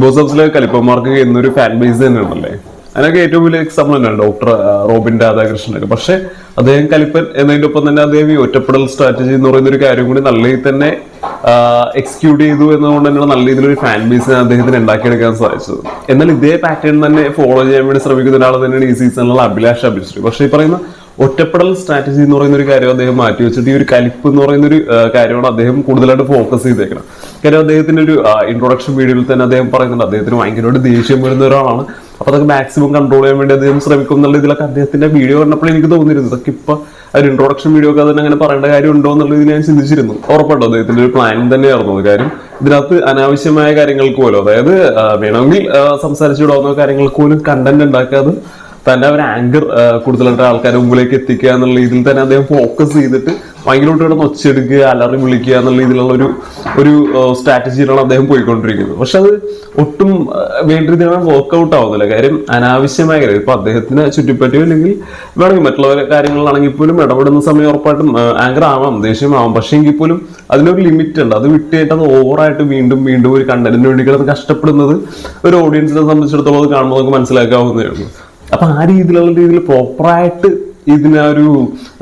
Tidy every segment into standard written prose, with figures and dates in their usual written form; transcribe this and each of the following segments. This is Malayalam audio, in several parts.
ബോസ് ഹൗസിലെ കലിപ്പന്മാർക്ക് എന്നൊരു ഫാൻ ബേസ് തന്നെ ഉണ്ടല്ലേ. അതിനൊക്കെ ഏറ്റവും വലിയ എക്സാമ്പിൾ തന്നെയാണ് ഡോക്ടർ റോബിൻ രാധാകൃഷ്ണനൊക്കെ. പക്ഷെ അദ്ദേഹം കലിപ്പൻ എന്നതിന്റെ ഒപ്പം തന്നെ അദ്ദേഹം ഈ ഒറ്റപ്പെടൽ സ്ട്രാറ്റജി എന്ന് പറയുന്ന ഒരു കാര്യം കൂടി നല്ല രീതിയിൽ തന്നെ എക്സിക്യൂട്ട് ചെയ്തു എന്നതുകൊണ്ട് തന്നെയാണ് നല്ല രീതിയിലൊരു ഫാൻ ബേസിനെ അദ്ദേഹത്തിന് ഉണ്ടാക്കിയെടുക്കാൻ സാധിച്ചത്. എന്നാൽ ഇതേ പാറ്റേൺ തന്നെ ഫോളോ ചെയ്യാൻ വേണ്ടി ശ്രമിക്കുന്ന ഒരാൾ തന്നെയാണ് ഈ സീസണിലുള്ള അഭിലാഷ് അഭിശ്രീ. പക്ഷെ ഈ പറയുന്ന ഒറ്റപ്പെടൽ സ്ട്രാറ്റജി എന്ന് പറയുന്ന ഒരു കാര്യം അദ്ദേഹം മാറ്റി വെച്ചിട്ട് ഈ ഒരു കലിപ്പ് എന്ന് പറയുന്ന ഒരു കാര്യമാണ് അദ്ദേഹം കൂടുതലായിട്ട് ഫോക്കസ് ചെയ്തേക്കണം. കാര്യം അദ്ദേഹത്തിന്റെ ഒരു ഇൻട്രൊഡക്ഷൻ വീഡിയോയിൽ തന്നെ അദ്ദേഹം പറയുന്നുണ്ട് അദ്ദേഹത്തിന് ഭയങ്കരമായിട്ട് ദേഷ്യം വരുന്ന ഒരാളാണ്. അപ്പൊ അതൊക്കെ മാക്സിമം കൺട്രോൾ ചെയ്യാൻ വേണ്ടി അദ്ദേഹം ശ്രമിക്കും എന്നുള്ള ഇതിലൊക്കെ അദ്ദേഹത്തിന്റെ വീഡിയോ കണ്ടപ്പോൾ എനിക്ക് തോന്നിയിരുന്നു ഇതൊക്കെ ഇപ്പൊ ഒരു ഇൻട്രൊഡക്ഷൻ വീഡിയോ ഒക്കെ അതിന് അങ്ങനെ പറയേണ്ട കാര്യം ഉണ്ടോ എന്നുള്ളത് ഞാൻ ചിന്തിച്ചിരുന്നു. ഉറപ്പായിട്ടും അദ്ദേഹത്തിന്റെ ഒരു പ്ലാൻ തന്നെയായിരുന്നു കാര്യം. ഇതിനകത്ത് അനാവശ്യമായ കാര്യങ്ങൾക്ക് പോലും, അതായത് വേണമെങ്കിൽ സംസാരിച്ചു വിടാവുന്ന കാര്യങ്ങൾക്ക് പോലും കണ്ടന്റ് ഉണ്ടാക്കാതെ തന്നെ ഒരു ആങ്കർ കൂടുതലായിട്ട് ആൾക്കാരുടെ മുമ്പിലേക്ക് എത്തിക്കുക എന്നുള്ള രീതിയിൽ തന്നെ അദ്ദേഹം ഫോക്കസ് ചെയ്തിട്ട് ഭയങ്കരമായിട്ട് ഒച്ചെടുക്കുക, അലറി വിളിക്കുക എന്നുള്ള രീതിയിലുള്ള ഒരു സ്ട്രാറ്റജിയിലാണ് അദ്ദേഹം പോയിക്കൊണ്ടിരിക്കുന്നത്. പക്ഷെ അത് ഒട്ടും വേണ്ട രീതിയിലാണ് വർക്ക്ഔട്ട് ആവുന്നില്ല. കാര്യം അനാവശ്യമായ കാര്യം ഇപ്പൊ അദ്ദേഹത്തിന് ചുറ്റിപ്പറ്റിയോ അല്ലെങ്കിൽ വേണമെങ്കിൽ മറ്റുള്ള കാര്യങ്ങളിലാണെങ്കിൽ പോലും ഇടപെടുന്ന സമയം ഉറപ്പായിട്ടും ആങ്കർ ആവാം, ദേഷ്യമാവാം. പക്ഷെ എങ്കിൽ പോലും അതിനൊരു ലിമിറ്റ് ഉണ്ട്. അത് വിട്ടിട്ട് അത് ഓവറായിട്ട് വീണ്ടും വീണ്ടും ഒരു കണ്ടന്റിന് വേണ്ടി കിടന്ന് കഷ്ടപ്പെടുന്നത് ഒരു ഓഡിയൻസിനെ സംബന്ധിച്ചിടത്തോളം അത് കാണുമ്പോൾ നമുക്ക് മനസ്സിലാക്കാവുന്നതേ ഉള്ളൂ. അപ്പൊ ആ രീതിയിൽ പ്രോപ്പറായിട്ട് ഇതിനെ ഒരു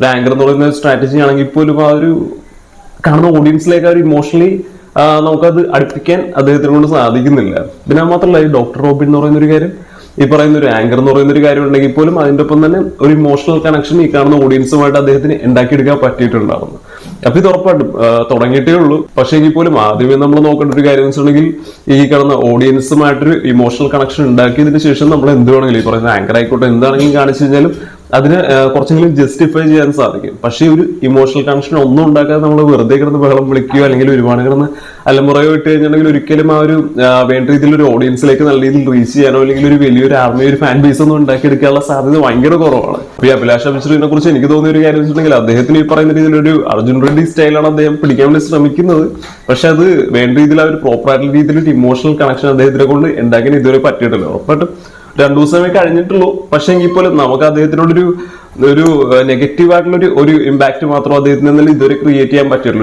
ആങ്കർ എന്ന് പറയുന്ന സ്ട്രാറ്റജി ആണെങ്കിൽ പോലും ആ ഒരു കാണുന്ന ഓഡിയൻസിലേക്ക് ഒരു ഇമോഷണലി നമുക്കത് അടുപ്പിക്കാൻ അദ്ദേഹത്തിനെ കൊണ്ട് സാധിക്കുന്നില്ല. പിന്നെ മാത്രമല്ല ഈ ഡോക്ടർ റോബിൻ എന്ന് പറയുന്ന ഒരു കാര്യം, ഈ പറയുന്ന ഒരു ആങ്കർ എന്ന് പറയുന്ന ഒരു കാര്യം ഉണ്ടെങ്കിൽ പോലും അതിന്റെ ഒപ്പം തന്നെ ഒരു ഇമോഷണൽ കണക്ഷൻ ഈ കാണുന്ന ഓഡിയൻസുമായിട്ട് അദ്ദേഹത്തിന് ഉണ്ടാക്കിയെടുക്കാൻ പറ്റിയിട്ടുണ്ടാവുന്നു. അപ്പൊ ഇത് ഉറപ്പായിട്ടും തുടങ്ങിയിട്ടേ ഉള്ളൂ. പക്ഷെ എങ്കിൽ പോലും ആദ്യമേ നമ്മൾ നോക്കേണ്ട ഒരു കാര്യം എന്ന് വെച്ചിട്ടുണ്ടെങ്കിൽ ഈ കാണുന്ന ഓഡിയൻസുമായിട്ടൊരു ഇമോഷണൽ കണക്ഷൻ ഉണ്ടാക്കിയതിനു ശേഷം നമ്മൾ എന്ത് വേണമെങ്കിലും ഈ പറയുന്ന ആങ്കർ ആയിക്കോട്ടെ എന്താണെങ്കിലും കാണിച്ചു കഴിഞ്ഞാലും അതിന് കുറച്ചെങ്കിലും ജസ്റ്റിഫൈ ചെയ്യാൻ സാധിക്കും. പക്ഷേ ഒരു ഇമോഷണൽ കണക്ഷൻ ഒന്നും ഉണ്ടാക്കാതെ നമ്മൾ വെറുതെ കിടന്ന് ബഹളം വിളിക്കുകയോ അല്ലെങ്കിൽ ഒരുപാട് കിടന്ന് അലമുറയോ ഇട്ട് കഴിഞ്ഞിട്ടുണ്ടെങ്കിൽ ഒരിക്കലും ആ ഒരു വേണ്ട രീതിയിൽ ഒരു ഓഡിയൻസിലേക്ക് നല്ല രീതിയിൽ റീച്ച് ചെയ്യാനോ അല്ലെങ്കിൽ ഒരു വലിയൊരു ആർമി ഒരു ഫാൻ ബേസ് ഒന്നും ഉണ്ടാക്കിയെടുക്കാനുള്ള സാധ്യത ഭയങ്കര കുറവാണ്. അപ്പൊ ഈ അഭിലാഷ് അഭിശ്രീനെ കുറിച്ച് എനിക്ക് തോന്നിയ ഒരു കാര്യം വെച്ചിട്ടുണ്ടെങ്കിൽ അദ്ദേഹത്തിന് ഈ പറയുന്ന രീതിയിൽ ഒരു അർജുൻ റെഡ്ഡി സ്റ്റൈലാണ് അദ്ദേഹം പിടിക്കാൻ വേണ്ടി ശ്രമിക്കുന്നത്. പക്ഷെ അത് വേണ്ട രീതിയിൽ ആ ഒരു പ്രോപ്പർ ആയിട്ടുള്ള രീതിയിൽ ഒരു ഇമോഷണൽ കണക്ഷൻ അദ്ദേഹത്തിനെ കൊണ്ട് ഉണ്ടാക്കാൻ ഇതുവരെ പറ്റിയിട്ടില്ല. ഉറപ്പായിട്ടും 2 ദിവസമേ കഴിഞ്ഞിട്ടുള്ളൂ. പക്ഷെ എങ്കിൽ പോലും നമുക്ക് അദ്ദേഹത്തിനോടൊരു നെഗറ്റീവ് ആയിട്ടുള്ള ഒരു ഇമ്പാക്ട് മാത്രം അദ്ദേഹത്തിന് ഇതുവരെ ക്രിയേറ്റ് ചെയ്യാൻ പറ്റിയുള്ളൂ.